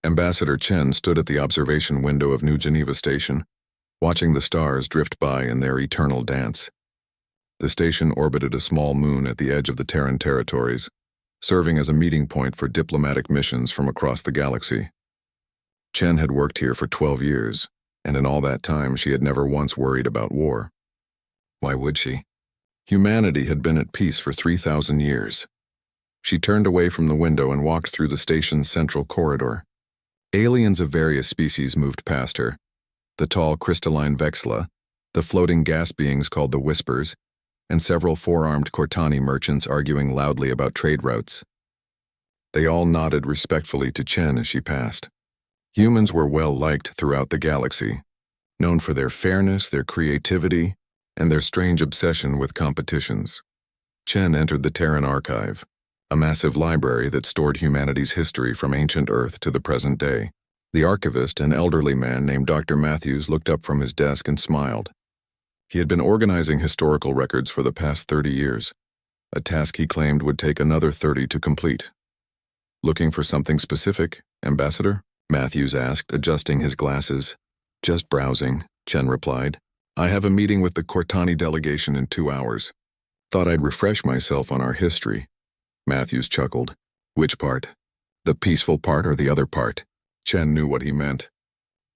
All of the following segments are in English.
Ambassador Chen stood at the observation window of New Geneva Station, watching the stars drift by in their eternal dance. The station orbited a small moon at the edge of the Terran territories, serving as a meeting point for diplomatic missions from across the galaxy. Chen had worked here for 12 years, and in all that time she had never once worried about war. Why would she? Humanity had been at peace for 3,000 years. She turned away from the window and walked through the station's central corridor. Aliens of various species moved past her. The tall crystalline Vexla, the floating gas beings called the Whispers, and several four-armed Cortani merchants arguing loudly about trade routes. They all nodded respectfully to Chen as she passed. Humans were well-liked throughout the galaxy, known for their fairness, their creativity, and their strange obsession with competitions. Chen entered the Terran Archive, a massive library that stored humanity's history from ancient Earth to the present day. The archivist, an elderly man named Dr. Matthews, looked up from his desk and smiled. He had been organizing historical records for the past 30 years, a task he claimed would take another 30 to complete. "Looking for something specific, Ambassador?" Matthews asked, adjusting his glasses. "Just browsing," Chen replied. "I have a meeting with the Cortani delegation in 2 hours. Thought I'd refresh myself on our history." Matthews chuckled. "Which part? The peaceful part or the other part?" Chen knew what he meant.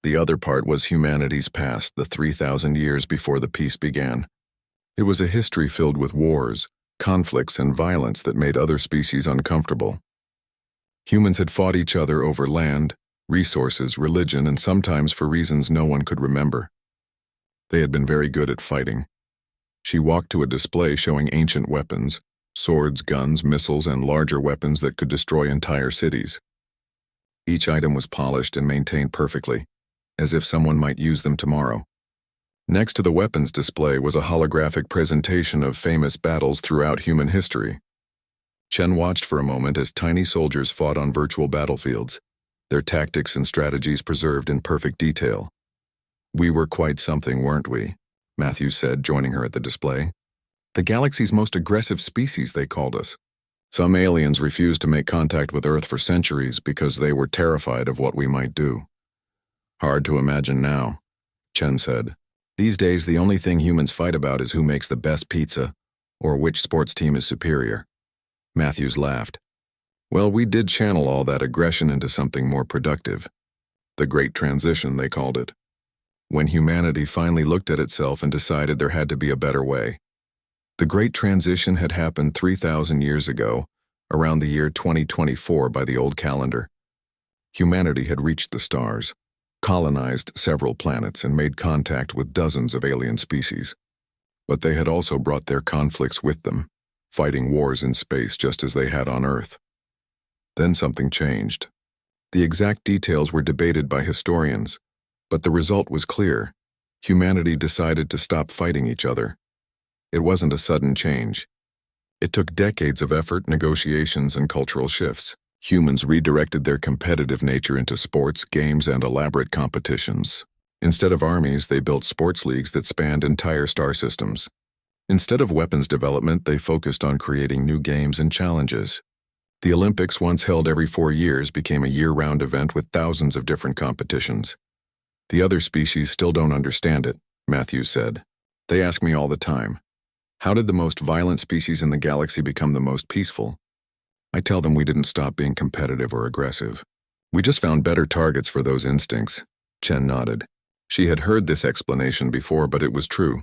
The other part was humanity's past, the 3,000 years before the peace began. It was a history filled with wars, conflicts, and violence that made other species uncomfortable. Humans had fought each other over land, resources, religion, and sometimes for reasons no one could remember. They had been very good at fighting. She walked to a display showing ancient weapons, swords, guns, missiles, and larger weapons that could destroy entire cities. Each item was polished and maintained perfectly, as if someone might use them tomorrow. Next to the weapons display was a holographic presentation of famous battles throughout human history. Chen watched for a moment as tiny soldiers fought on virtual battlefields, their tactics and strategies preserved in perfect detail. "We were quite something, weren't we?" Matthews said, joining her at the display. "The galaxy's most aggressive species, they called us. Some aliens refused to make contact with Earth for centuries because they were terrified of what we might do." "Hard to imagine now," Chen said. "These days, the only thing humans fight about is who makes the best pizza, or which sports team is superior." Matthews laughed. "Well, we did channel all that aggression into something more productive. The Great Transition, they called it. When humanity finally looked at itself and decided there had to be a better way. The Great Transition had happened 3,000 years ago, around the year 2024 by the old calendar. Humanity had reached the stars, colonized several planets, and made contact with dozens of alien species. But they had also brought their conflicts with them, fighting wars in space just as they had on Earth. Then something changed. The exact details were debated by historians, but the result was clear. Humanity decided to stop fighting each other. It wasn't a sudden change. It took decades of effort, negotiations, and cultural shifts. Humans redirected their competitive nature into sports, games, and elaborate competitions. Instead of armies, they built sports leagues that spanned entire star systems. Instead of weapons development, they focused on creating new games and challenges. The Olympics, once held every 4 years, became a year-round event with thousands of different competitions. "The other species still don't understand it," Matthews said. "They ask me all the time, how did the most violent species in the galaxy become the most peaceful? I tell them we didn't stop being competitive or aggressive. We just found better targets for those instincts." Chen nodded. She had heard this explanation before, but it was true.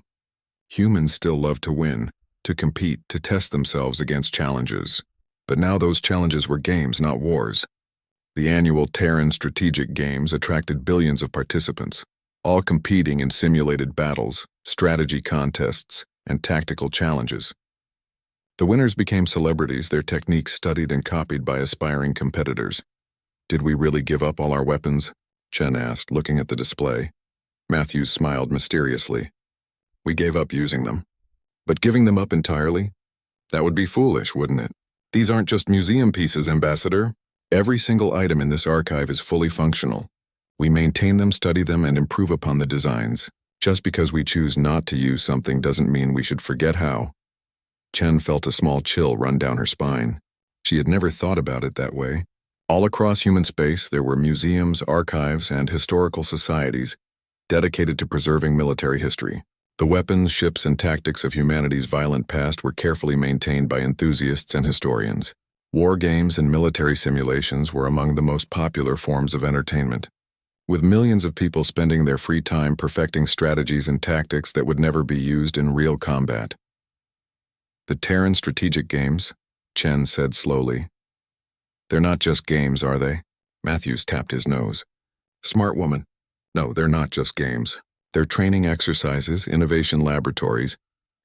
Humans still love to win, to compete, to test themselves against challenges. But now those challenges were games, not wars. The annual Terran Strategic Games attracted billions of participants, all competing in simulated battles, strategy contests, and tactical challenges. The winners became celebrities, their techniques studied and copied by aspiring competitors. "Did we really give up all our weapons?" Chen asked, looking at the display. Matthews smiled mysteriously. "We gave up using them. But giving them up entirely? That would be foolish, wouldn't it? These aren't just museum pieces, Ambassador. Every single item in this archive is fully functional. We maintain them, study them, and improve upon the designs. Just because we choose not to use something doesn't mean we should forget how." Chen felt a small chill run down her spine. She had never thought about it that way. All across human space, there were museums, archives, and historical societies dedicated to preserving military history. The weapons, ships, and tactics of humanity's violent past were carefully maintained by enthusiasts and historians. War games and military simulations were among the most popular forms of entertainment, with millions of people spending their free time perfecting strategies and tactics that would never be used in real combat. The Terran strategic games, Chen said slowly. They're not just games, are they? Matthews tapped his nose. Smart woman. No, they're not just games. They're training exercises, innovation laboratories,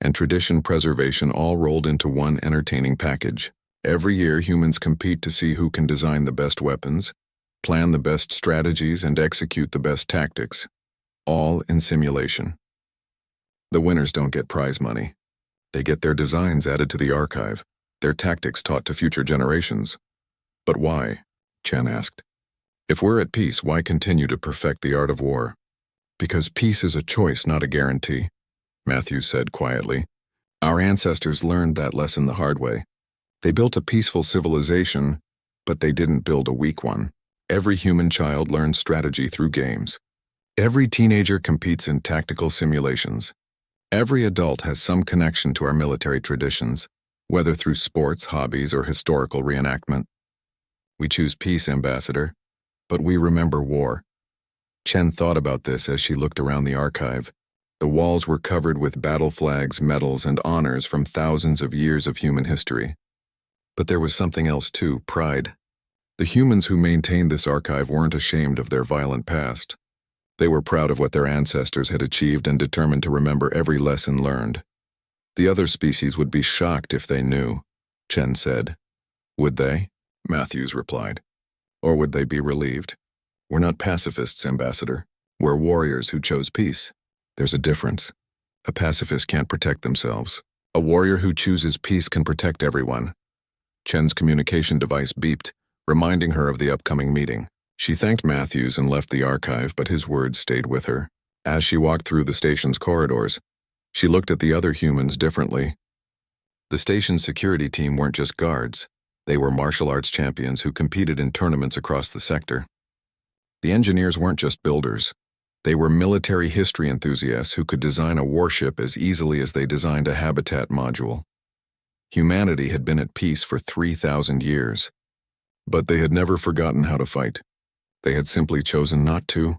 and tradition preservation all rolled into one entertaining package. Every year, humans compete to see who can design the best weapons, plan the best strategies, and execute the best tactics, all in simulation. The winners don't get prize money. They get their designs added to the archive, their tactics taught to future generations. But why? Chen asked. If we're at peace, why continue to perfect the art of war? Because peace is a choice, not a guarantee, Matthews said quietly. Our ancestors learned that lesson the hard way. They built a peaceful civilization, but they didn't build a weak one. Every human child learns strategy through games. Every teenager competes in tactical simulations. Every adult has some connection to our military traditions, whether through sports, hobbies, or historical reenactment. We choose peace, Ambassador, but we remember war. Chen thought about this as she looked around the archive. The walls were covered with battle flags, medals, and honors from thousands of years of human history. But there was something else too, pride. The humans who maintained this archive weren't ashamed of their violent past. They were proud of what their ancestors had achieved and determined to remember every lesson learned. The other species would be shocked if they knew, Chen said. Would they? Matthews replied. Or would they be relieved? We're not pacifists, Ambassador. We're warriors who chose peace. There's a difference. A pacifist can't protect themselves. A warrior who chooses peace can protect everyone. Chen's communication device beeped, reminding her of the upcoming meeting. She thanked Matthews and left the archive, but his words stayed with her. As she walked through the station's corridors, she looked at the other humans differently. The station's security team weren't just guards. They were martial arts champions who competed in tournaments across the sector. The engineers weren't just builders. They were military history enthusiasts who could design a warship as easily as they designed a habitat module. Humanity had been at peace for 3,000 years, but they had never forgotten how to fight. They had simply chosen not to,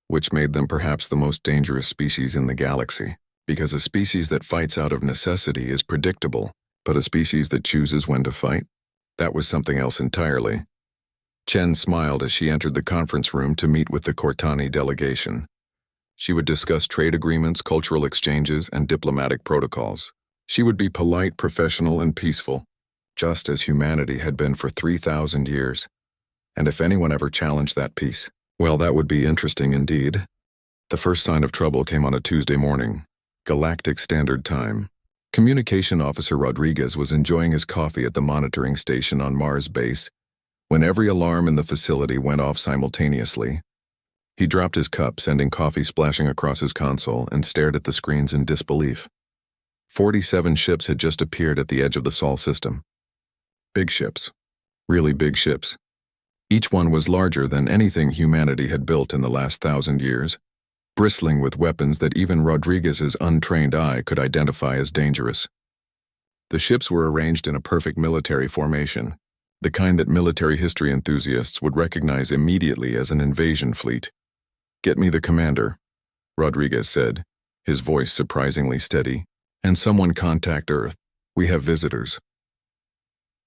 which made them perhaps the most dangerous species in the galaxy, because a species that fights out of necessity is predictable, but a species that chooses when to fight, that was something else entirely. Chen smiled as she entered the conference room to meet with the Cortani delegation. She would discuss trade agreements, cultural exchanges, and diplomatic protocols. She would be polite, professional, and peaceful, just as humanity had been for 3,000 years. And if anyone ever challenged that peace, well, that would be interesting indeed. The first sign of trouble came on a Tuesday morning, Galactic Standard Time. Communication Officer Rodriguez was enjoying his coffee at the monitoring station on Mars base when every alarm in the facility went off simultaneously. He dropped his cup, sending coffee splashing across his console, and stared at the screens in disbelief. 47 ships had just appeared at the edge of the Sol system. Big ships. Really big ships. Each one was larger than anything humanity had built in the last 1,000 years, bristling with weapons that even Rodriguez's untrained eye could identify as dangerous. The ships were arranged in a perfect military formation, the kind that military history enthusiasts would recognize immediately as an invasion fleet. "Get me the commander," Rodriguez said, his voice surprisingly steady. "And someone contact Earth. We have visitors."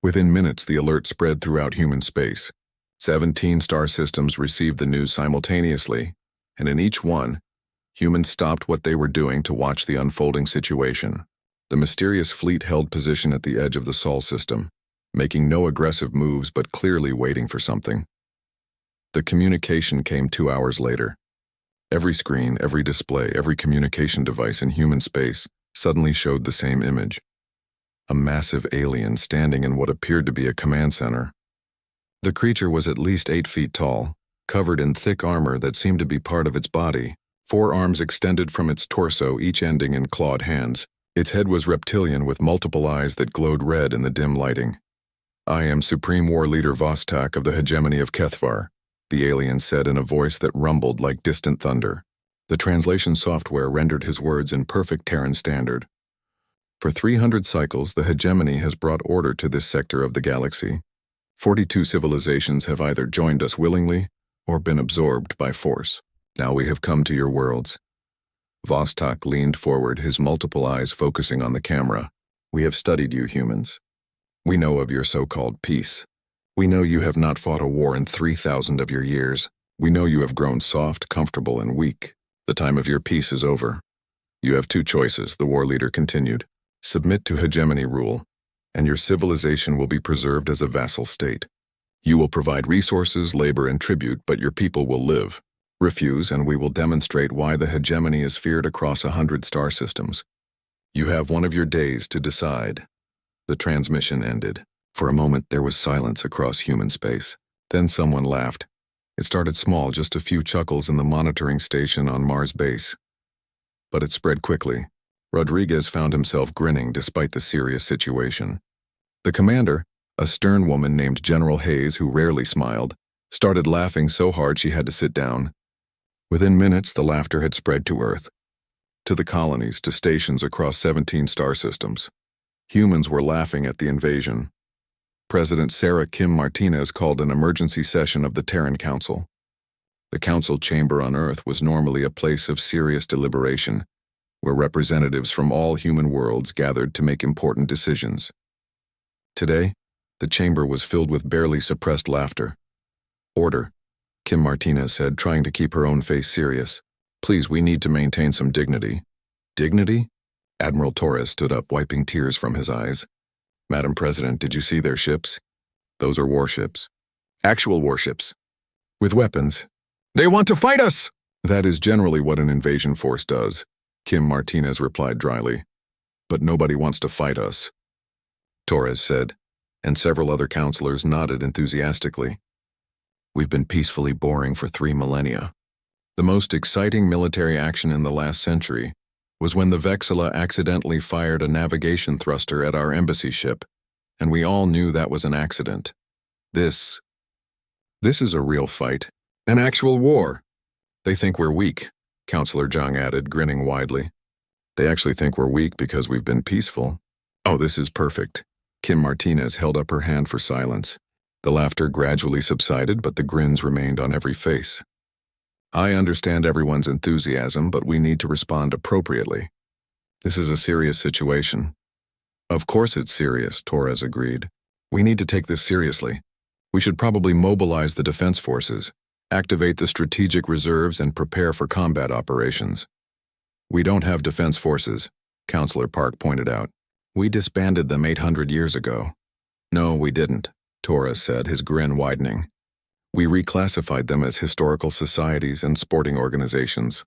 Within minutes, the alert spread throughout human space. 17 star systems received the news simultaneously, and in each one, humans stopped what they were doing to watch the unfolding situation. The mysterious fleet held position at the edge of the Sol system, making no aggressive moves but clearly waiting for something. The communication came 2 hours later. Every screen, every display, every communication device in human space suddenly showed the same image. A massive alien standing in what appeared to be a command center. The creature was at least 8 feet tall, covered in thick armor that seemed to be part of its body, 4 arms extended from its torso, each ending in clawed hands. Its head was reptilian with multiple eyes that glowed red in the dim lighting. I am Supreme War Leader Vostok of the hegemony of Kethvar, the alien said in a voice that rumbled like distant thunder. The translation software rendered his words in perfect Terran standard. For 300 cycles, the hegemony has brought order to this sector of the galaxy. 42 civilizations have either joined us willingly or been absorbed by force. Now we have come to your worlds. Vostok leaned forward, his multiple eyes focusing on the camera. We have studied you humans. We know of your so-called peace. We know you have not fought a war in 3,000 of your years. We know you have grown soft, comfortable, and weak. The time of your peace is over. You have two choices, the war leader continued. Submit to hegemony rule, and your civilization will be preserved as a vassal state. You will provide resources, labor, and tribute, but your people will live. Refuse, and we will demonstrate why the hegemony is feared across 100 star systems. You have one of your days to decide. The transmission ended. For a moment, there was silence across human space. Then someone laughed. It started small, just a few chuckles in the monitoring station on Mars base. But it spread quickly. Rodriguez found himself grinning despite the serious situation. The commander, a stern woman named General Hayes who rarely smiled, started laughing so hard she had to sit down. Within minutes, the laughter had spread to Earth, to the colonies, to stations across 17 star systems. Humans were laughing at the invasion. President Sarah Kim Martinez called an emergency session of the Terran Council. The council chamber on Earth was normally a place of serious deliberation, where representatives from all human worlds gathered to make important decisions. Today, the chamber was filled with barely suppressed laughter. Order, Kim Martinez said, trying to keep her own face serious. Please, we need to maintain some dignity. Dignity? Admiral Torres stood up, wiping tears from his eyes. Madam President, did you see their ships? Those are warships. Actual warships. With weapons. They want to fight us! That is generally what an invasion force does, Kim Martinez replied dryly. But nobody wants to fight us, Torres said, and several other counselors nodded enthusiastically. We've been peacefully boring for 3 millennia. The most exciting military action in the last century was when the Vexilla accidentally fired a navigation thruster at our embassy ship, and we all knew that was an accident. This is a real fight, an actual war. They think we're weak, Counselor Zhang added, grinning widely. They actually think we're weak because we've been peaceful. Oh, this is perfect. Kim Martinez held up her hand for silence. The laughter gradually subsided, but the grins remained on every face. I understand everyone's enthusiasm, but we need to respond appropriately. This is a serious situation. Of course it's serious, Torres agreed. We need to take this seriously. We should probably mobilize the defense forces, activate the strategic reserves, and prepare for combat operations. We don't have defense forces, Counselor Park pointed out. We disbanded them 800 years ago. No, we didn't, Torres said, his grin widening. We reclassified them as historical societies and sporting organizations.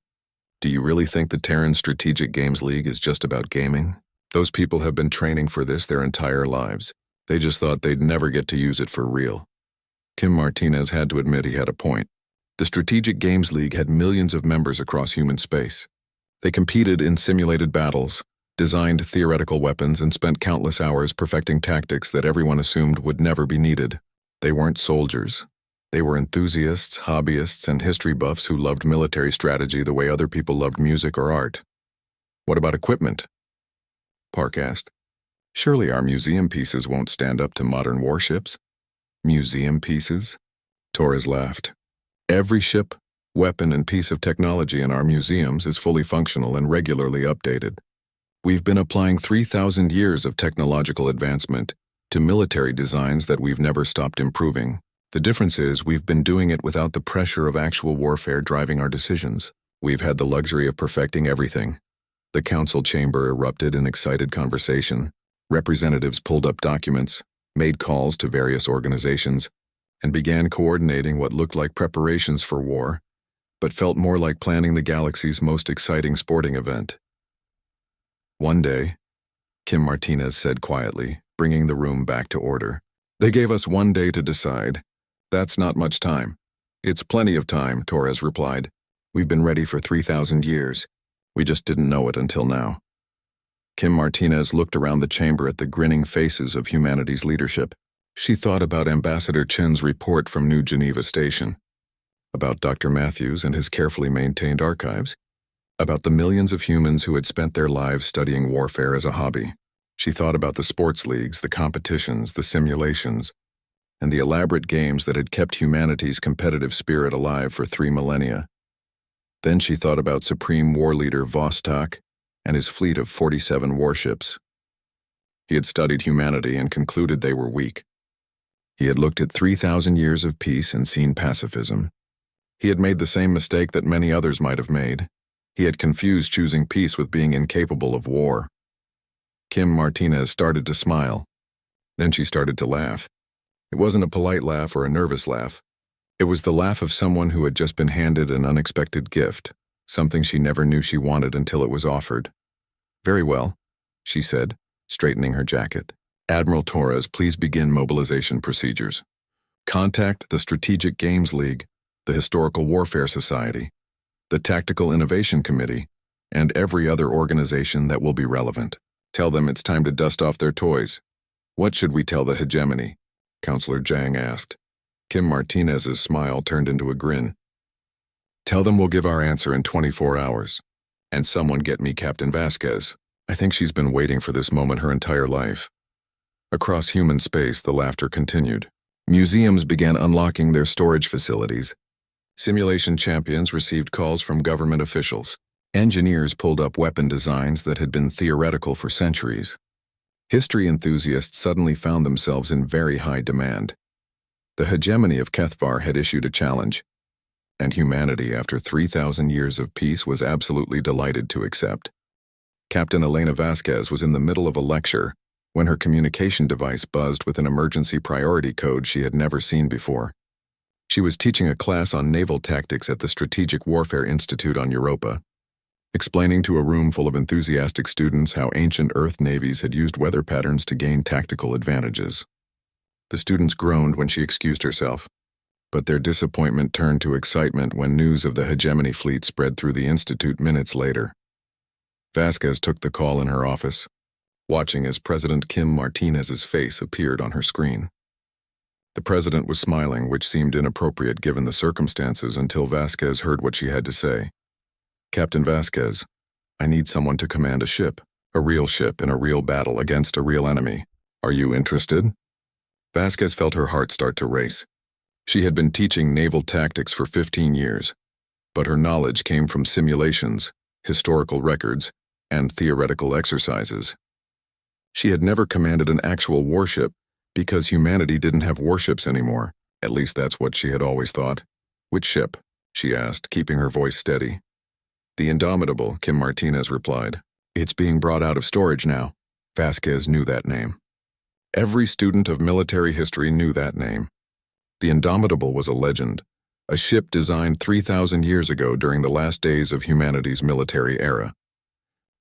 Do you really think the Terran Strategic Games League is just about gaming? Those people have been training for this their entire lives. They just thought they'd never get to use it for real. Kim Martinez had to admit he had a point. The Strategic Games League had millions of members across human space. They competed in simulated battles, designed theoretical weapons, and spent countless hours perfecting tactics that everyone assumed would never be needed. They weren't soldiers. They were enthusiasts, hobbyists, and history buffs who loved military strategy the way other people loved music or art. What about equipment? Park asked. Surely our museum pieces won't stand up to modern warships? Museum pieces? Torres laughed. Every ship, weapon, and piece of technology in our museums is fully functional and regularly updated. We've been applying 3,000 years of technological advancement to military designs that we've never stopped improving. The difference is we've been doing it without the pressure of actual warfare driving our decisions. We've had the luxury of perfecting everything. The council chamber erupted in excited conversation. Representatives pulled up documents, made calls to various organizations, and began coordinating what looked like preparations for war, but felt more like planning the galaxy's most exciting sporting event. One day, Kim Martinez said quietly, bringing the room back to order. They gave us 1 day to decide. That's not much time. It's plenty of time, Torres replied. We've been ready for 3,000 years. We just didn't know it until now. Kim Martinez looked around the chamber at the grinning faces of humanity's leadership. She thought about Ambassador Chen's report from New Geneva Station, about Dr. Matthews and his carefully maintained archives, about the millions of humans who had spent their lives studying warfare as a hobby. She thought about the sports leagues, the competitions, the simulations, and the elaborate games that had kept humanity's competitive spirit alive for 3 millennia. Then she thought about Supreme War Leader Vostok and his fleet of 47 warships. He had studied humanity and concluded they were weak. He had looked at 3,000 years of peace and seen pacifism. He had made the same mistake that many others might have made. He had confused choosing peace with being incapable of war. Kim Martinez started to smile. Then she started to laugh. It wasn't a polite laugh or a nervous laugh. It was the laugh of someone who had just been handed an unexpected gift, something she never knew she wanted until it was offered. "Very well," she said, straightening her jacket. "Admiral Torres, please begin mobilization procedures. Contact the Strategic Games League, the Historical Warfare Society, the Tactical Innovation Committee, and every other organization that will be relevant. Tell them it's time to dust off their toys." "What should we tell the hegemony?" Counselor Zhang asked. Kim Martinez's smile turned into a grin. "Tell them we'll give our answer in 24 hours. And someone get me Captain Vasquez. I think she's been waiting for this moment her entire life." Across human space, the laughter continued. Museums began unlocking their storage facilities. Simulation champions received calls from government officials. Engineers pulled up weapon designs that had been theoretical for centuries. History enthusiasts suddenly found themselves in very high demand. The hegemony of Kethvar had issued a challenge, and humanity, after 3,000 years of peace, was absolutely delighted to accept. Captain Elena Vasquez was in the middle of a lecture when her communication device buzzed with an emergency priority code she had never seen before. She was teaching a class on naval tactics at the Strategic Warfare Institute on Europa, explaining to a room full of enthusiastic students how ancient Earth navies had used weather patterns to gain tactical advantages. The students groaned when she excused herself, but their disappointment turned to excitement when news of the hegemony fleet spread through the institute minutes later. Vasquez took the call in her office, watching as President Kim Martinez's face appeared on her screen. The president was smiling, which seemed inappropriate given the circumstances, until Vasquez heard what she had to say. "Captain Vasquez, I need someone to command a real ship in a real battle against a real enemy. Are you interested?" Vasquez felt her heart start to race. She had been teaching naval tactics for 15 years, but her knowledge came from simulations, historical records, and theoretical exercises. She had never commanded an actual warship because humanity didn't have warships anymore. At least that's what she had always thought. "Which ship?" she asked, keeping her voice steady. "The Indomitable," Kim Martinez replied. "It's being brought out of storage now." Vasquez knew that name. Every student of military history knew that name. The Indomitable was a legend, a ship designed 3,000 years ago during the last days of humanity's military era.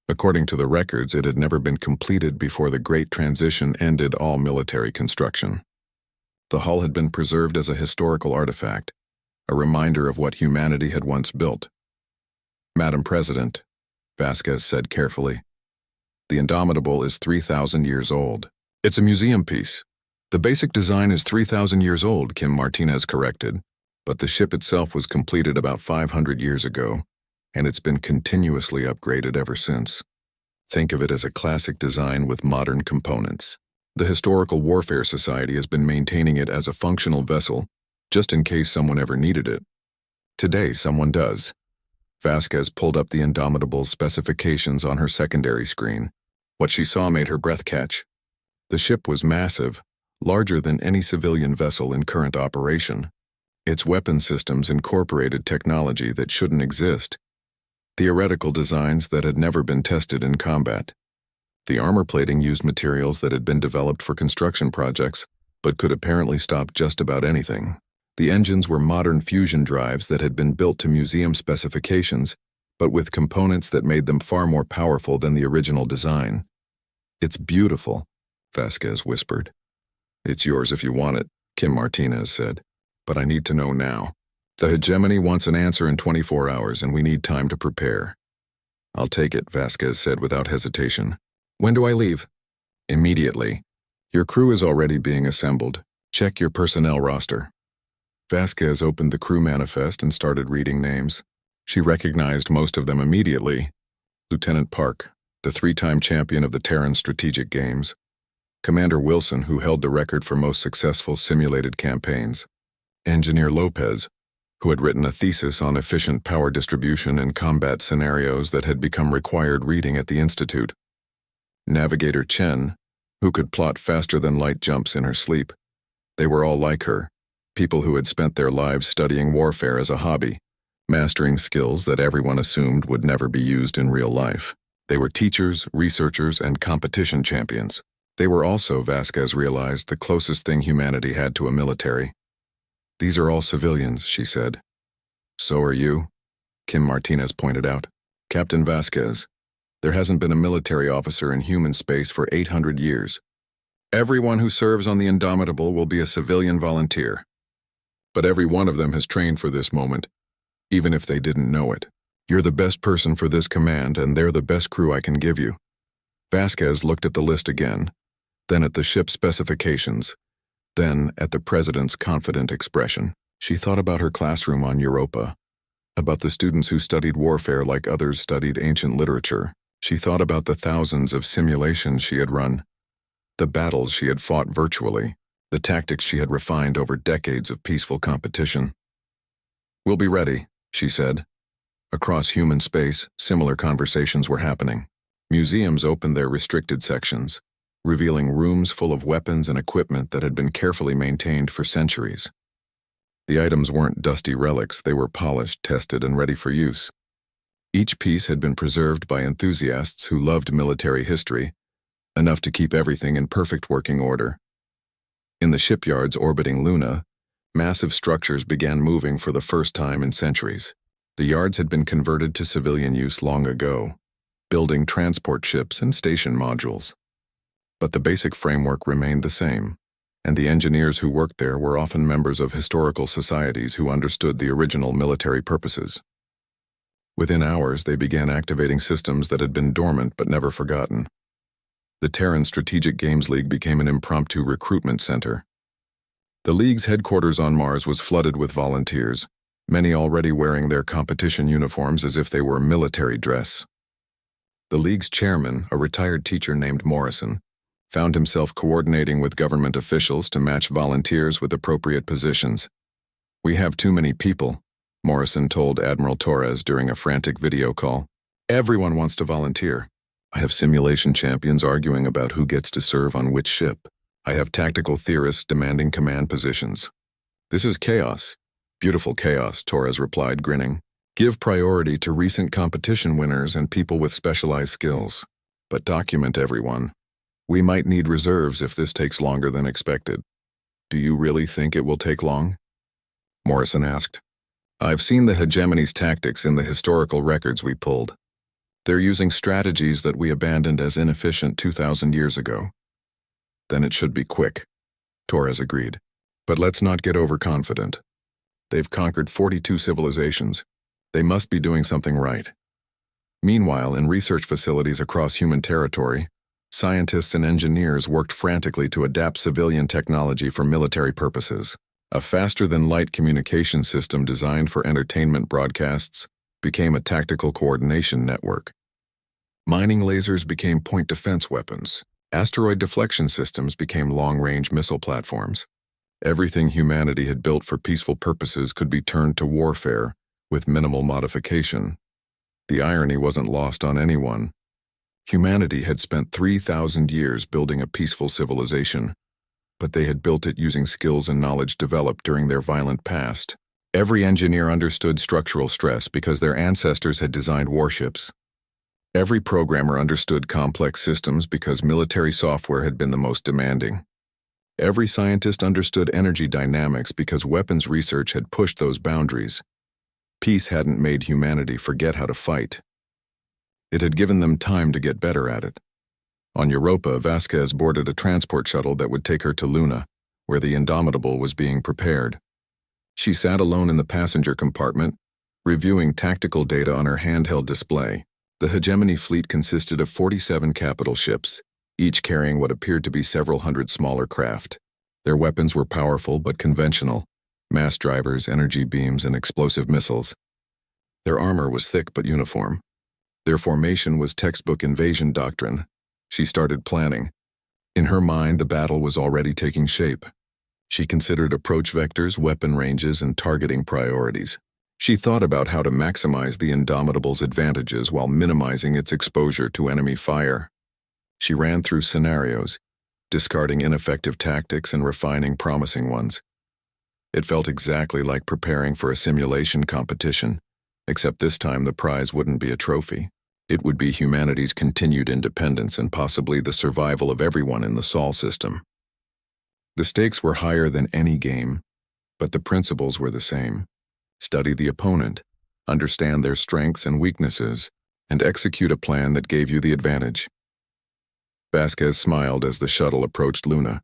According to the records, it had never been completed before the Great Transition ended all military construction. The hull had been preserved as a historical artifact, a reminder of what humanity had once built. "Madam President," Vasquez said carefully, "the Indomitable is 3,000 years old. It's a museum piece. The basic design is 3,000 years old," Kim Martinez corrected, "but the ship itself was completed about 500 years ago, and it's been continuously upgraded ever since. Think of it as a classic design with modern components. The Historical Warfare Society has been maintaining it as a functional vessel, just in case someone ever needed it. Today, someone does." Vasquez pulled up the Indomitable's specifications on her secondary screen. What she saw made her breath catch. The ship was massive, larger than any civilian vessel in current operation. Its weapon systems incorporated technology that shouldn't exist, theoretical designs that had never been tested in combat. The armor plating used materials that had been developed for construction projects, but could apparently stop just about anything. The engines were modern fusion drives that had been built to museum specifications, but with components that made them far more powerful than the original design. "It's beautiful," Vasquez whispered. "It's yours if you want it," Kim Martinez said, "but I need to know now. The hegemony wants an answer in 24 hours, and we need time to prepare." "I'll take it," Vasquez said without hesitation. "When do I leave?" "Immediately. Your crew is already being assembled. Check your personnel roster. Vasquez opened the crew manifest and started reading names. She recognized most of them immediately. Lieutenant Park, the 3-time champion of the Terran Strategic Games. Commander Wilson, who held the record for most successful simulated campaigns. Engineer Lopez, who had written a thesis on efficient power distribution in combat scenarios that had become required reading at the Institute. Navigator Chen, who could plot faster-than-light jumps in her sleep. They were all like her, people who had spent their lives studying warfare as a hobby, mastering skills that everyone assumed would never be used in real life. They were teachers, researchers, and competition champions. They were also, Vasquez realized, the closest thing humanity had to a military. "These are all civilians," she said. "So are you," Kim Martinez pointed out. "Captain Vasquez, there hasn't been a military officer in human space for 800 years. Everyone who serves on the Indomitable will be a civilian volunteer. But every one of them has trained for this moment, even if they didn't know it. You're the best person for this command, and they're the best crew I can give you." Vasquez looked at the list again, then at the ship specifications, then at the president's confident expression. She thought about her classroom on Europa, about the students who studied warfare like others studied ancient literature. She thought about the thousands of simulations she had run, the battles she had fought virtually, the tactics she had refined over decades of peaceful competition. "We'll be ready," she said. Across human space, similar conversations were happening. Museums opened their restricted sections, revealing rooms full of weapons and equipment that had been carefully maintained for centuries. The items weren't dusty relics, they were polished, tested, and ready for use. Each piece had been preserved by enthusiasts who loved military history, enough to keep everything in perfect working order. In the shipyards orbiting Luna, massive structures began moving for the first time in centuries. The yards had been converted to civilian use long ago, building transport ships and station modules. But the basic framework remained the same, and the engineers who worked there were often members of historical societies who understood the original military purposes. Within hours, they began activating systems that had been dormant but never forgotten. The Terran Strategic Games League became an impromptu recruitment center. The League's headquarters on Mars was flooded with volunteers, many already wearing their competition uniforms as if they were military dress. The League's chairman, a retired teacher named Morrison, found himself coordinating with government officials to match volunteers with appropriate positions. "We have too many people," Morrison told Admiral Torres during a frantic video call. "Everyone wants to volunteer. I have simulation champions arguing about who gets to serve on which ship. I have tactical theorists demanding command positions. This is chaos." "Beautiful chaos," Torres replied, grinning. "Give priority to recent competition winners and people with specialized skills, but document everyone. We might need reserves if this takes longer than expected." "Do you really think it will take long?" Morrison asked. "I've seen the hegemony's tactics in the historical records we pulled. They're using strategies that we abandoned as inefficient 2,000 years ago." "Then it should be quick," Torres agreed. "But let's not get overconfident. They've conquered 42 civilizations. They must be doing something right." Meanwhile, in research facilities across human territory, scientists and engineers worked frantically to adapt civilian technology for military purposes. A faster-than-light communication system designed for entertainment broadcasts became a tactical coordination network. Mining lasers became point defense weapons. Asteroid deflection systems became long-range missile platforms. Everything humanity had built for peaceful purposes could be turned to warfare with minimal modification. The irony wasn't lost on anyone. Humanity had spent 3,000 years building a peaceful civilization, but they had built it using skills and knowledge developed during their violent past. Every engineer understood structural stress because their ancestors had designed warships. Every programmer understood complex systems because military software had been the most demanding. Every scientist understood energy dynamics because weapons research had pushed those boundaries. Peace hadn't made humanity forget how to fight. It had given them time to get better at it. On Europa, Vasquez boarded a transport shuttle that would take her to Luna, where the Indomitable was being prepared. She sat alone in the passenger compartment, reviewing tactical data on her handheld display. The hegemony fleet consisted of 47 capital ships, each carrying what appeared to be several hundred smaller craft. Their weapons were powerful but conventional: mass drivers, energy beams, and explosive missiles. Their armor was thick but uniform. Their formation was textbook invasion doctrine. She started planning. In her mind, the battle was already taking shape. She considered approach vectors, weapon ranges, and targeting priorities. She thought about how to maximize the Indomitable's advantages while minimizing its exposure to enemy fire. She ran through scenarios, discarding ineffective tactics and refining promising ones. It felt exactly like preparing for a simulation competition, except this time the prize wouldn't be a trophy. It would be humanity's continued independence and possibly the survival of everyone in the Sol system. The stakes were higher than any game, but the principles were the same. Study the opponent, understand their strengths and weaknesses, and execute a plan that gave you the advantage. Vasquez smiled as the shuttle approached Luna.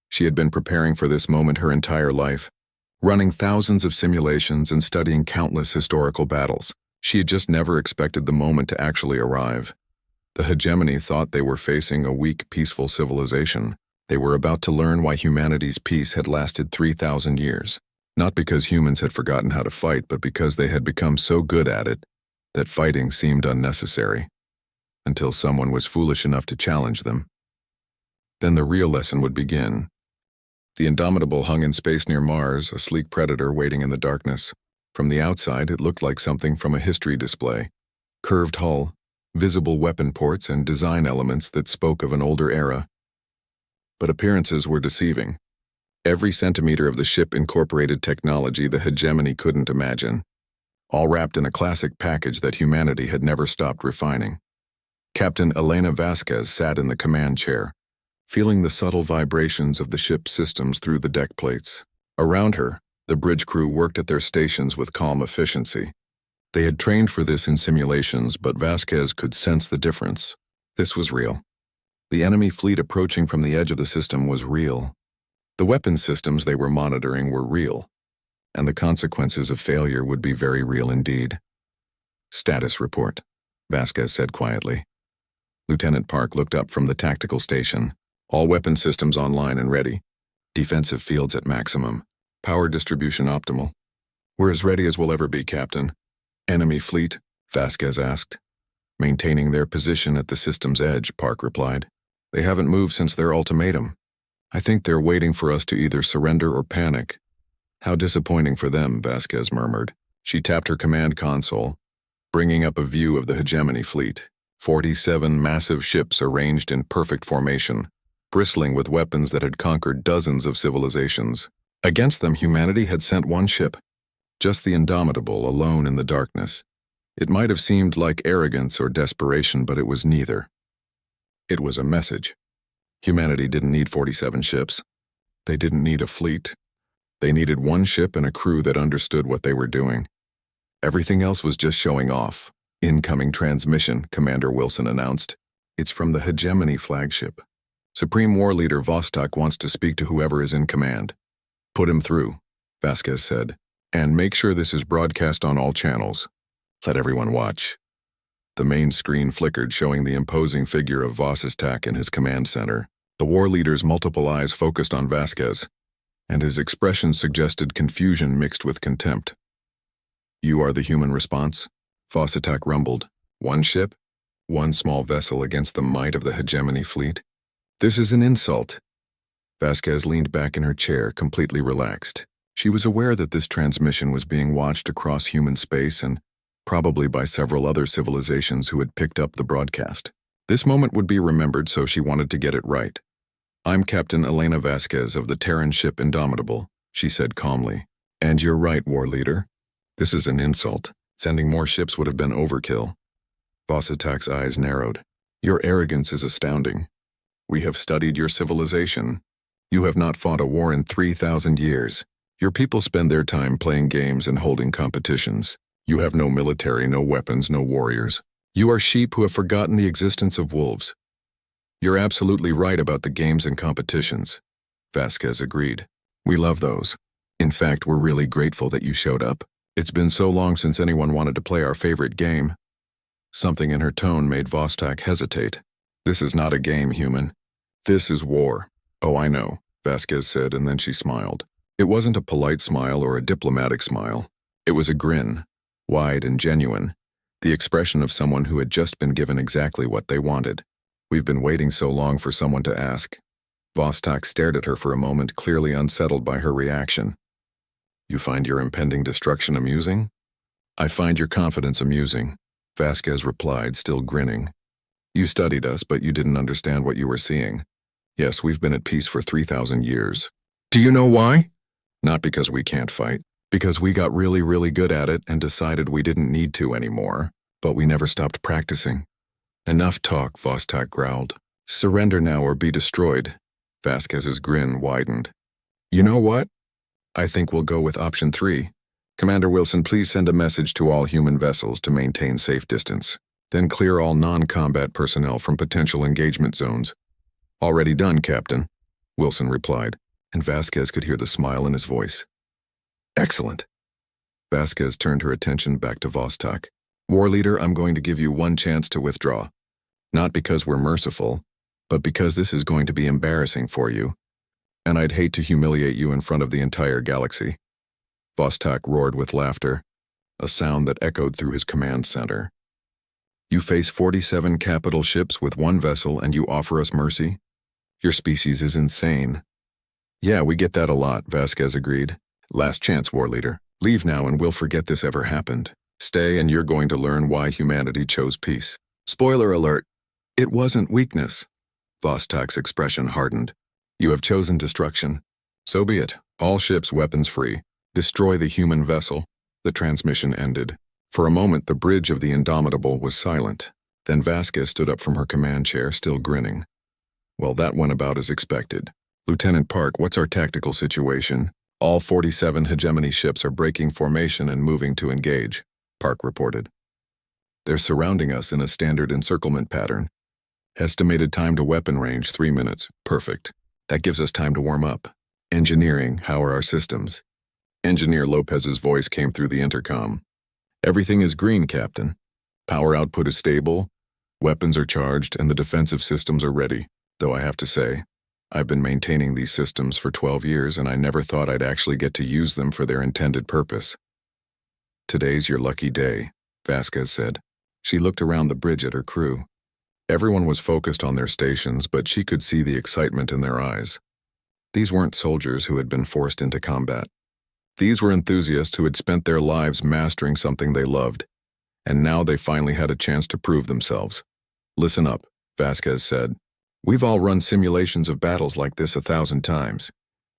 She had been preparing for this moment her entire life, running thousands of simulations and studying countless historical battles. She had just never expected the moment to actually arrive. The hegemony thought they were facing a weak, peaceful civilization. They were about to learn why humanity's peace had lasted 3,000 years. Not because humans had forgotten how to fight, but because they had become so good at it that fighting seemed unnecessary, until someone was foolish enough to challenge them. Then the real lesson would begin. The Indomitable hung in space near Mars, a sleek predator waiting in the darkness. From the outside, it looked like something from a history display. Curved hull, visible weapon ports, and design elements that spoke of an older era. But appearances were deceiving. Every centimeter of the ship incorporated technology the hegemony couldn't imagine, all wrapped in a classic package that humanity had never stopped refining. Captain Elena Vasquez sat in the command chair, feeling the subtle vibrations of the ship's systems through the deck plates. Around her, the bridge crew worked at their stations with calm efficiency. They had trained for this in simulations, but Vasquez could sense the difference. This was real. The enemy fleet approaching from the edge of the system was real. The weapon systems they were monitoring were real, and the consequences of failure would be very real indeed. "Status report," Vasquez said quietly. Lieutenant Park looked up from the tactical station. "All weapon systems online and ready. Defensive fields at maximum. Power distribution optimal." "We're as ready as we'll ever be, Captain." "Enemy fleet?" Vasquez asked. "Maintaining their position at the system's edge," Park replied. "They haven't moved since their ultimatum. I think they're waiting for us to either surrender or panic." "How disappointing for them," Vasquez murmured. She tapped her command console, bringing up a view of the hegemony fleet. 47 massive ships arranged in perfect formation, bristling with weapons that had conquered dozens of civilizations. Against them, humanity had sent one ship, just the Indomitable, alone in the darkness. It might have seemed like arrogance or desperation, but it was neither. It was a message. Humanity didn't need 47 ships. They didn't need a fleet. They needed one ship and a crew that understood what they were doing. Everything else was just showing off. "Incoming transmission," Commander Wilson announced. "It's from the hegemony flagship. Supreme War Leader Vostok wants to speak to whoever is in command." "Put him through," Vasquez said. "And make sure this is broadcast on all channels. Let everyone watch." The main screen flickered, showing the imposing figure of Vostok in his command center. The war leader's multiple eyes focused on Vasquez, and his expression suggested confusion mixed with contempt. "You are the human response?" Vostok rumbled. "One ship? One small vessel against the might of the hegemony fleet? This is an insult." Vasquez leaned back in her chair, completely relaxed. She was aware that this transmission was being watched across human space and probably by several other civilizations who had picked up the broadcast. This moment would be remembered, so she wanted to get it right. "I'm Captain Elena Vasquez of the Terran ship Indomitable," she said calmly. "And you're right, war leader. This is an insult. Sending more ships would have been overkill." Vostok's eyes narrowed. "Your arrogance is astounding. We have studied your civilization. You have not fought a war in 3,000 years. Your people spend their time playing games and holding competitions. You have no military, no weapons, no warriors. You are sheep who have forgotten the existence of wolves." "You're absolutely right about the games and competitions," Vasquez agreed. "We love those. In fact, we're really grateful that you showed up. It's been so long since anyone wanted to play our favorite game." Something in her tone made Vostok hesitate. "This is not a game, human. This is war." "Oh, I know. Vasquez said, and then she smiled. It wasn't a polite smile or a diplomatic smile. It was a grin, wide and genuine, the expression of someone who had just been given exactly what they wanted. We've been waiting so long for someone to ask. Vostok stared at her for a moment, clearly unsettled by her reaction. You find your impending destruction amusing? I find your confidence amusing, Vasquez replied, still grinning. You studied us, but you didn't understand what you were seeing. Yes, we've been at peace for 3,000 years. Do you know why? Not because we can't fight. Because we got really, really good at it and decided we didn't need to anymore. But we never stopped practicing. Enough talk, Vostok growled. Surrender now or be destroyed. Vasquez's grin widened. You know what? I think we'll go with option 3. Commander Wilson, please send a message to all human vessels to maintain safe distance. Then clear all non-combat personnel from potential engagement zones. Already done, Captain, Wilson replied, and Vasquez could hear the smile in his voice. Excellent. Vasquez turned her attention back to Vostok. War Leader, I'm going to give you one chance to withdraw. Not because we're merciful, but because this is going to be embarrassing for you, and I'd hate to humiliate you in front of the entire galaxy. Vostok roared with laughter, a sound that echoed through his command center. You face 47 capital ships with one vessel and you offer us mercy? Your species is insane. Yeah, we get that a lot, Vasquez agreed. Last chance, War Leader. Leave now and we'll forget this ever happened. Stay and you're going to learn why humanity chose peace. Spoiler alert. It wasn't weakness. Vostok's expression hardened. You have chosen destruction. So be it. All ships weapons free. Destroy the human vessel. The transmission ended. For a moment, the bridge of the Indomitable was silent. Then Vasquez stood up from her command chair, still grinning. Well, that went about as expected. Lieutenant Park, what's our tactical situation? All 47 hegemony ships are breaking formation and moving to engage, Park reported. They're surrounding us in a standard encirclement pattern. Estimated time to weapon range, 3 minutes. Perfect. That gives us time to warm up. Engineering, how are our systems? Engineer Lopez's voice came through the intercom. Everything is green, Captain. Power output is stable, weapons are charged, and the defensive systems are ready. Though I have to say, I've been maintaining these systems for 12 years and I never thought I'd actually get to use them for their intended purpose. Today's your lucky day, Vasquez said. She looked around the bridge at her crew. Everyone was focused on their stations, but she could see the excitement in their eyes. These weren't soldiers who had been forced into combat. These were enthusiasts who had spent their lives mastering something they loved, and now they finally had a chance to prove themselves. Listen up, Vasquez said. We've all run simulations of battles like this 1,000 times.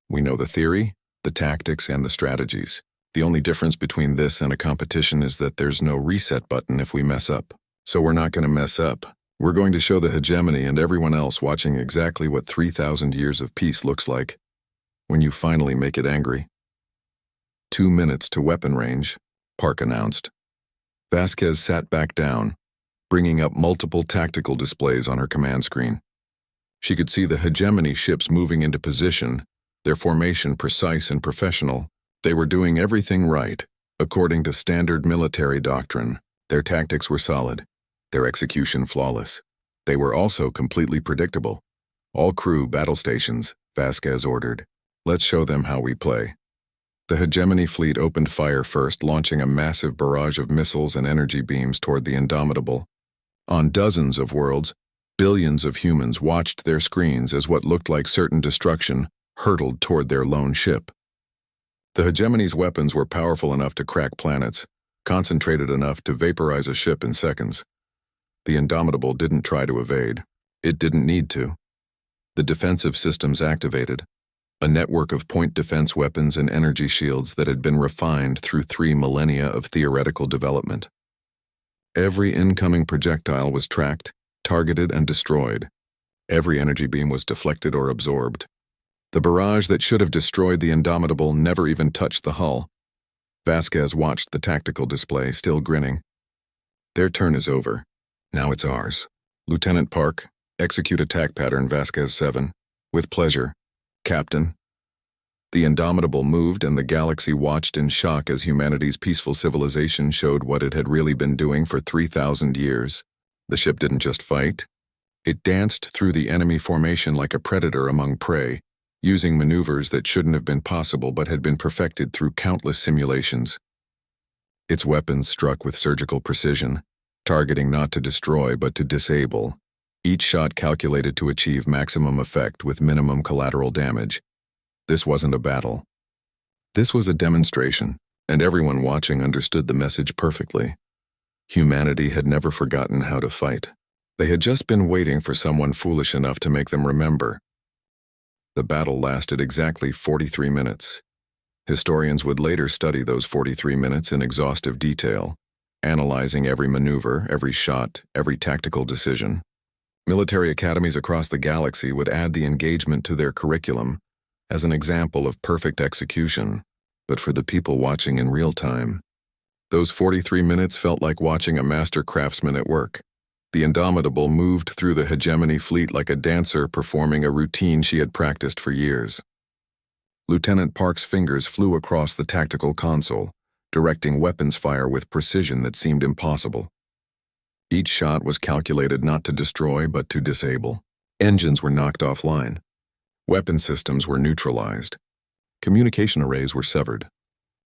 We know the theory, the tactics, and the strategies. The only difference between this and a competition is that there's no reset button if we mess up. So we're not going to mess up. We're going to show the hegemony and everyone else watching exactly what 3,000 years of peace looks like when you finally make it angry. 2 minutes to weapon range, Park announced. Vasquez sat back down, bringing up multiple tactical displays on her command screen. She could see the hegemony ships moving into position, their formation precise and professional. They were doing everything right, according to standard military doctrine. Their tactics were solid, their execution flawless. They were also completely predictable. All crew battle stations, Vasquez ordered. Let's show them how we play. The hegemony fleet opened fire first, launching a massive barrage of missiles and energy beams toward the Indomitable. On dozens of worlds, billions of humans watched their screens as what looked like certain destruction hurtled toward their lone ship. The hegemony's weapons were powerful enough to crack planets, concentrated enough to vaporize a ship in seconds. The Indomitable didn't try to evade. It didn't need to. The defensive systems activated, a network of point defense weapons and energy shields that had been refined through 3 millennia of theoretical development. Every incoming projectile was tracked, targeted, and destroyed. Every energy beam was deflected or absorbed. The barrage that should have destroyed the Indomitable never even touched the hull. Vasquez watched the tactical display, still grinning. Their turn is over. Now it's ours. Lieutenant Park, execute attack pattern Vasquez 7. With pleasure, Captain. The Indomitable moved and the galaxy watched in shock as humanity's peaceful civilization showed what it had really been doing for 3,000 years. The ship didn't just fight. It danced through the enemy formation like a predator among prey, using maneuvers that shouldn't have been possible but had been perfected through countless simulations. Its weapons struck with surgical precision, targeting not to destroy but to disable, each shot calculated to achieve maximum effect with minimum collateral damage. This wasn't a battle. This was a demonstration, and everyone watching understood the message perfectly. Humanity had never forgotten how to fight. They had just been waiting for someone foolish enough to make them remember. The battle lasted exactly 43 minutes. Historians would later study those 43 minutes in exhaustive detail, analyzing every maneuver, every shot, every tactical decision. Military academies across the galaxy would add the engagement to their curriculum as an example of perfect execution, but for the people watching in real time, those 43 minutes felt like watching a master craftsman at work. The Indomitable moved through the hegemony fleet like a dancer performing a routine she had practiced for years. Lieutenant Park's fingers flew across the tactical console, directing weapons fire with precision that seemed impossible. Each shot was calculated not to destroy but to disable. Engines were knocked offline. Weapon systems were neutralized. Communication arrays were severed.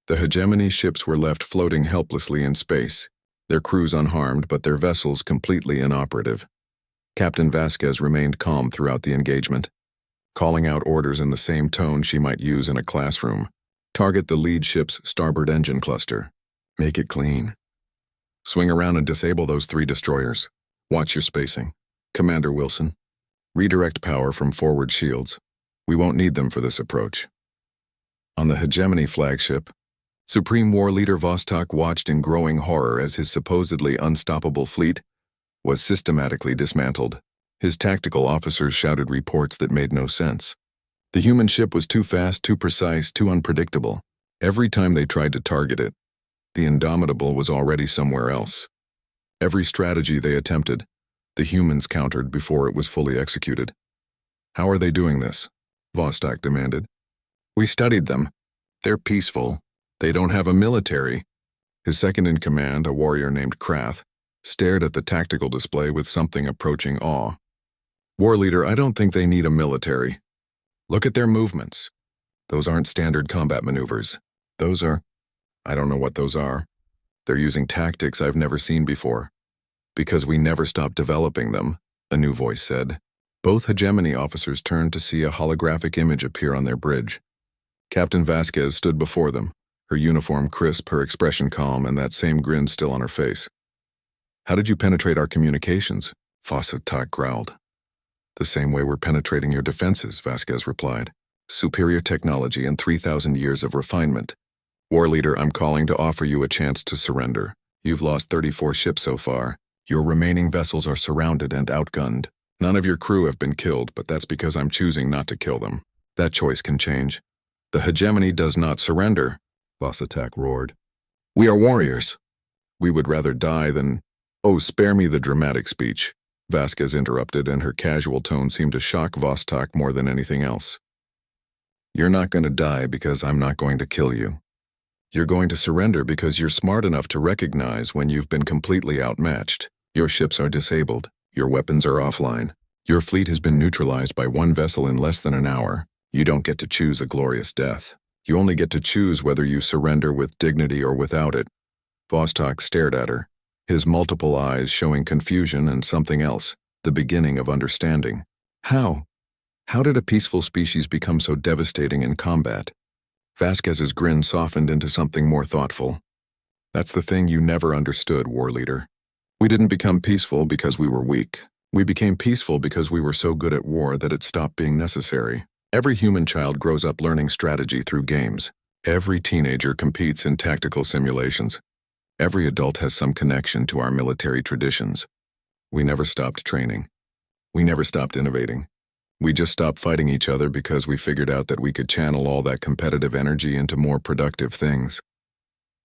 The hegemony ships were left floating helplessly in space, their crews unharmed but their vessels completely inoperative. Captain Vasquez remained calm throughout the engagement, calling out orders in the same tone she might use in a classroom. Target the lead ship's starboard engine cluster. Make it clean. Swing around and disable those 3 destroyers. Watch your spacing. Commander Wilson. Redirect power from forward shields. We won't need them for this approach. On the hegemony flagship, Supreme War Leader Vostok watched in growing horror as his supposedly unstoppable fleet was systematically dismantled. His tactical officers shouted reports that made no sense. The human ship was too fast, too precise, too unpredictable. Every time they tried to target it, the Indomitable was already somewhere else. Every strategy they attempted, the humans countered before it was fully executed. How are they doing this? Vostok demanded. We studied them. They're peaceful. They don't have a military. His second-in-command, a warrior named Krath, stared at the tactical display with something approaching awe. War leader, I don't think they need a military. Look at their movements. Those aren't standard combat maneuvers. Those are... I don't know what those are. They're using tactics I've never seen before. Because we never stopped developing them, a new voice said. Both hegemony officers turned to see a holographic image appear on their bridge. Captain Vasquez stood before them, her uniform crisp, her expression calm, and that same grin still on her face. How did you penetrate our communications? Vostok growled. The same way we're penetrating your defenses, Vasquez replied. Superior technology and 3,000 years of refinement. War leader, I'm calling to offer you a chance to surrender. You've lost 34 ships so far. Your remaining vessels are surrounded and outgunned. None of your crew have been killed, but that's because I'm choosing not to kill them. That choice can change. The hegemony does not surrender, Vostok roared. We are warriors. We would rather die than... Oh, spare me the dramatic speech, Vasquez interrupted, and her casual tone seemed to shock Vostok more than anything else. You're not going to die because I'm not going to kill you. You're going to surrender because you're smart enough to recognize when you've been completely outmatched. Your ships are disabled. Your weapons are offline. Your fleet has been neutralized by one vessel in less than an hour. You don't get to choose a glorious death. You only get to choose whether you surrender with dignity or without it. Vostok stared at her, his multiple eyes showing confusion and something else, the beginning of understanding. How? How did a peaceful species become so devastating in combat? Vasquez's grin softened into something more thoughtful. That's the thing you never understood, war leader. We didn't become peaceful because we were weak. We became peaceful because we were so good at war that it stopped being necessary. Every human child grows up learning strategy through games. Every teenager competes in tactical simulations. Every adult has some connection to our military traditions. We never stopped training. We never stopped innovating. We just stopped fighting each other because we figured out that we could channel all that competitive energy into more productive things.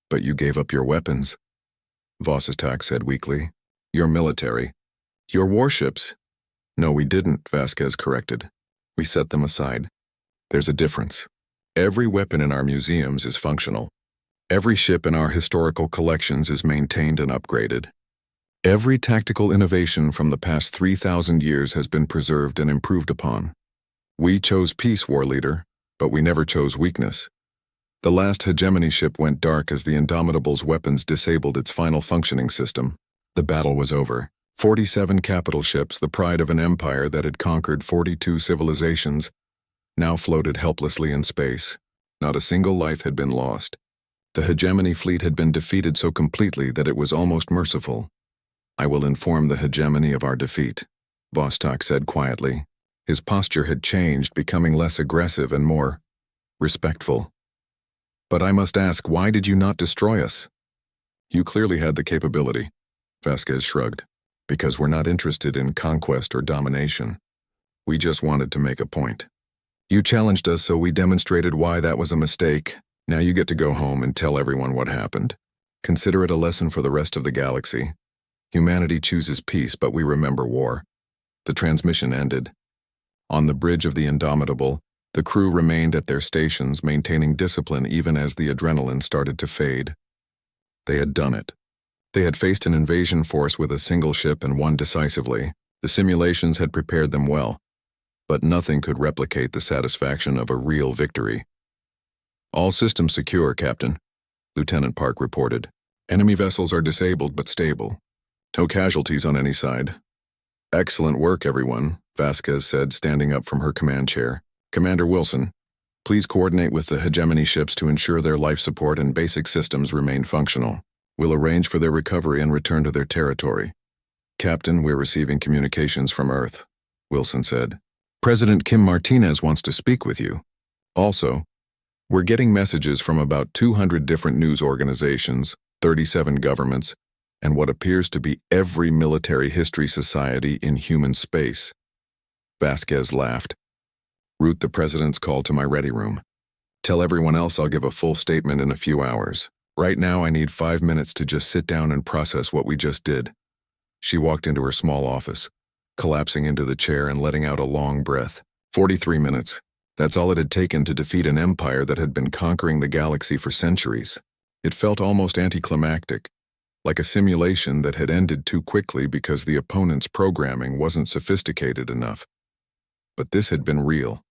But you gave up your weapons, Vostok said weakly. Your military. Your warships. No, we didn't, Vasquez corrected. We set them aside. There's a difference. Every weapon in our museums is functional. Every ship in our historical collections is maintained and upgraded. Every tactical innovation from the past 3,000 years has been preserved and improved upon. We chose peace, war leader, but we never chose weakness. The last hegemony ship went dark as the Indomitable's weapons disabled its final functioning system. The battle was over. 47 capital ships, the pride of an empire that had conquered 42 civilizations, now floated helplessly in space. Not a single life had been lost. The hegemony fleet had been defeated so completely that it was almost merciful. I will inform the hegemony of our defeat, Vostok said quietly. His posture had changed, becoming less aggressive and more respectful. But I must ask, why did you not destroy us? You clearly had the capability, Vasquez shrugged. Because we're not interested in conquest or domination. We just wanted to make a point. You challenged us, so we demonstrated why that was a mistake. Now you get to go home and tell everyone what happened. Consider it a lesson for the rest of the galaxy. Humanity chooses peace, but we remember war. The transmission ended. On the bridge of the Indomitable, the crew remained at their stations, maintaining discipline even as the adrenaline started to fade. They had done it. They had faced an invasion force with a single ship and won decisively. The simulations had prepared them well, but nothing could replicate the satisfaction of a real victory. All systems secure, Captain, Lieutenant Park reported. Enemy vessels are disabled but stable. No casualties on any side. Excellent work, everyone, Vasquez said, standing up from her command chair. Commander Wilson, please coordinate with the hegemony ships to ensure their life support and basic systems remain functional. We'll arrange for their recovery and return to their territory. Captain, we're receiving communications from Earth, Wilson said. President Kim Martinez wants to speak with you. Also, we're getting messages from about 200 different news organizations, 37 governments, and what appears to be every military history society in human space. Vasquez laughed. Route the president's call to my ready room. Tell everyone else I'll give a full statement in a few hours. Right now I need 5 minutes to just sit down and process what we just did. She walked into her small office, collapsing into the chair and letting out a long breath. 43 minutes. That's all it had taken to defeat an empire that had been conquering the galaxy for centuries. It felt almost anticlimactic, like a simulation that had ended too quickly because the opponent's programming wasn't sophisticated enough. But this had been real.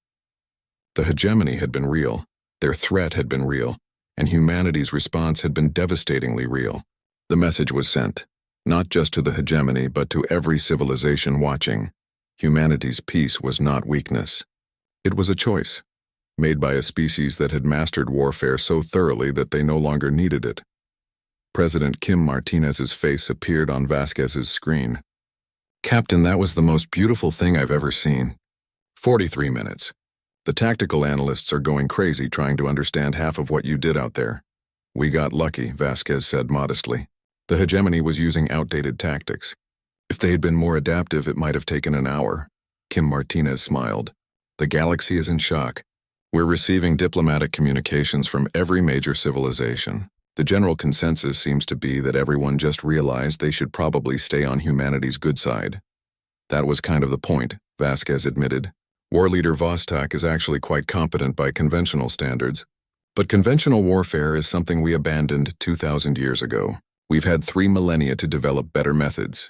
The hegemony had been real, their threat had been real, and humanity's response had been devastatingly real. The message was sent, not just to the hegemony but to every civilization watching. Humanity's peace was not weakness. It was a choice, made by a species that had mastered warfare so thoroughly that they no longer needed it. President Kim Martinez's face appeared on Vasquez's screen. Captain, that was the most beautiful thing I've ever seen. 43 minutes. The tactical analysts are going crazy trying to understand half of what you did out there. We got lucky, Vasquez said modestly. The hegemony was using outdated tactics. If they had been more adaptive, it might have taken an hour. Kim Martinez smiled. The galaxy is in shock. We're receiving diplomatic communications from every major civilization. The general consensus seems to be that everyone just realized they should probably stay on humanity's good side. That was kind of the point, Vasquez admitted. War leader Vostok is actually quite competent by conventional standards. But conventional warfare is something we abandoned 2,000 years ago. We've had 3 millennia to develop better methods.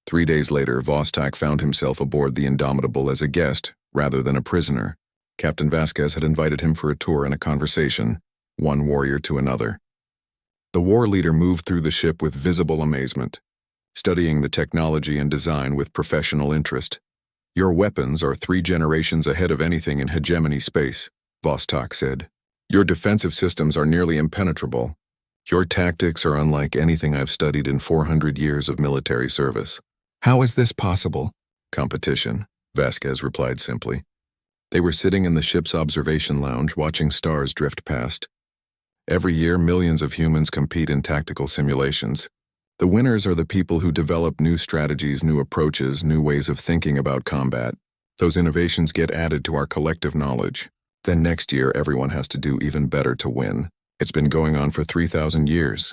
3 days later, Vostok found himself aboard the Indomitable as a guest rather than a prisoner. Captain Vasquez had invited him for a tour and a conversation, one warrior to another. The war leader moved through the ship with visible amazement, studying the technology and design with professional interest. Your weapons are 3 generations ahead of anything in hegemony space, Vostok said. Your defensive systems are nearly impenetrable. Your tactics are unlike anything I've studied in 400 years of military service. How is this possible? Competition, Vasquez replied simply. They were sitting in the ship's observation lounge watching stars drift past. Every year, millions of humans compete in tactical simulations. The winners are the people who develop new strategies, new approaches, new ways of thinking about combat. Those innovations get added to our collective knowledge. Then next year, everyone has to do even better to win. It's been going on for 3,000 years.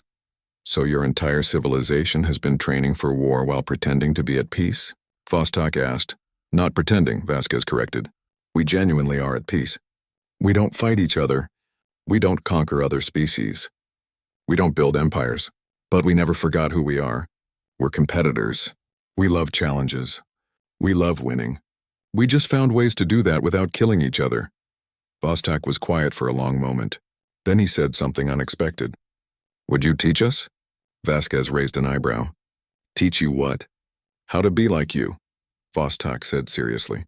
So your entire civilization has been training for war while pretending to be at peace? Vostok asked. Not pretending, Vasquez corrected. We genuinely are at peace. We don't fight each other. We don't conquer other species. We don't build empires. But we never forgot who we are. We're competitors. We love challenges. We love winning. We just found ways to do that without killing each other. Vostok was quiet for a long moment. Then he said something unexpected. Would you teach us? Vasquez raised an eyebrow. Teach you what? How to be like you, Vostok said seriously.